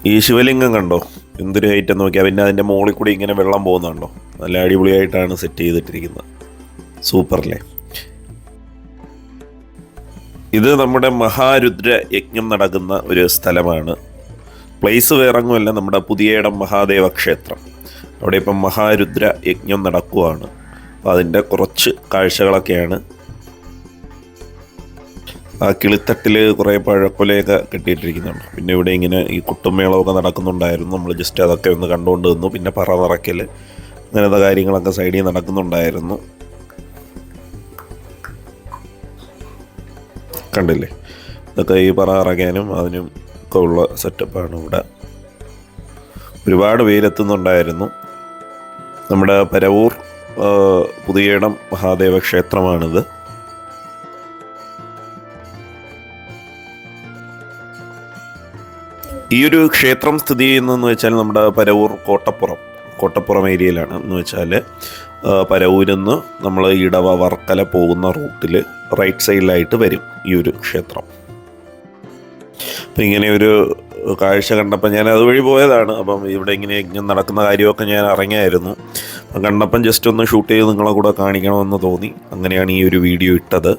ഈ ശിവലിംഗം കണ്ടോ, എന്തൊരു ഹൈറ്റെന്ന് നോക്കിയാൽ. പിന്നെ അതിൻ്റെ മുകളിൽ കൂടി ഇങ്ങനെ വെള്ളം പോകുന്നുണ്ടോ. നല്ല അടിപൊളിയായിട്ടാണ് സെറ്റ് ചെയ്തിട്ടിരിക്കുന്നത്. സൂപ്പറല്ലേ. ഇത് നമ്മുടെ മഹാരുദ്ര യജ്ഞം നടക്കുന്ന ഒരു സ്ഥലമാണ്. പ്ലേസ് വേറെങ്ങുമല്ല, നമ്മുടെ പുതിയയിടം മഹാദേവ ക്ഷേത്രം. അവിടെ ഇപ്പം മഹാരുദ്ര യജ്ഞം നടക്കുകയാണ്. അപ്പോൾ അതിൻ്റെ കുറച്ച് കാഴ്ചകളൊക്കെയാണ്. ആ കിളിത്തട്ടിൽ കുറേ പഴക്കൊലയൊക്കെ കെട്ടിയിട്ടിരിക്കുന്നുണ്ട്. പിന്നെ ഇവിടെ ഇങ്ങനെ ഈ കുട്ടുമേളമൊക്കെ നടക്കുന്നുണ്ടായിരുന്നു. നമ്മൾ ജസ്റ്റ് അതൊക്കെ ഒന്ന് കണ്ടുകൊണ്ട് നിന്നു. പിന്നെ പറ നിറയ്ക്കൽ അങ്ങനത്തെ കാര്യങ്ങളൊക്കെ സൈഡിൽ നടക്കുന്നുണ്ടായിരുന്നു. കണ്ടില്ലേ, ഇതൊക്കെ ഈ പറ നിറയ്ക്കാനും അതിനും ഒക്കെ ഉള്ള സെറ്റപ്പാണ് ഇവിടെ. ഒരുപാട് പേരെത്തുന്നുണ്ടായിരുന്നു. നമ്മുടെ പരവൂർ പുതിയയിടം മഹാദേവ ക്ഷേത്രമാണിത്. ഈ ഒരു ക്ഷേത്രം സ്ഥിതി ചെയ്യുന്നതെന്ന് വെച്ചാൽ നമ്മുടെ പരവൂർ കോട്ടപ്പുറം ഏരിയയിലാണ്. എന്ന് വെച്ചാൽ പരവൂരിൽ നിന്ന് നമ്മൾ ഇടവ വർക്കല പോകുന്ന റൂട്ടിൽ റൈറ്റ് സൈഡിലായിട്ട് വരും ഈ ഒരു ക്ഷേത്രം. അപ്പം ഇങ്ങനെ ഒരു കാഴ്ച കണ്ടപ്പോൾ ഞാൻ അതുവഴി പോയതാണ്. അപ്പം ഇവിടെ ഇങ്ങനെ യജ്ഞം നടക്കുന്ന കാര്യമൊക്കെ ഞാൻ അറിഞ്ഞായിരുന്നു. അപ്പം കണ്ടപ്പം ജസ്റ്റ് ഒന്ന് ഷൂട്ട് ചെയ്ത് നിങ്ങളെ കൂടെ കാണിക്കണമെന്ന് തോന്നി. അങ്ങനെയാണ് ഈ ഒരു വീഡിയോ ഇട്ടത്.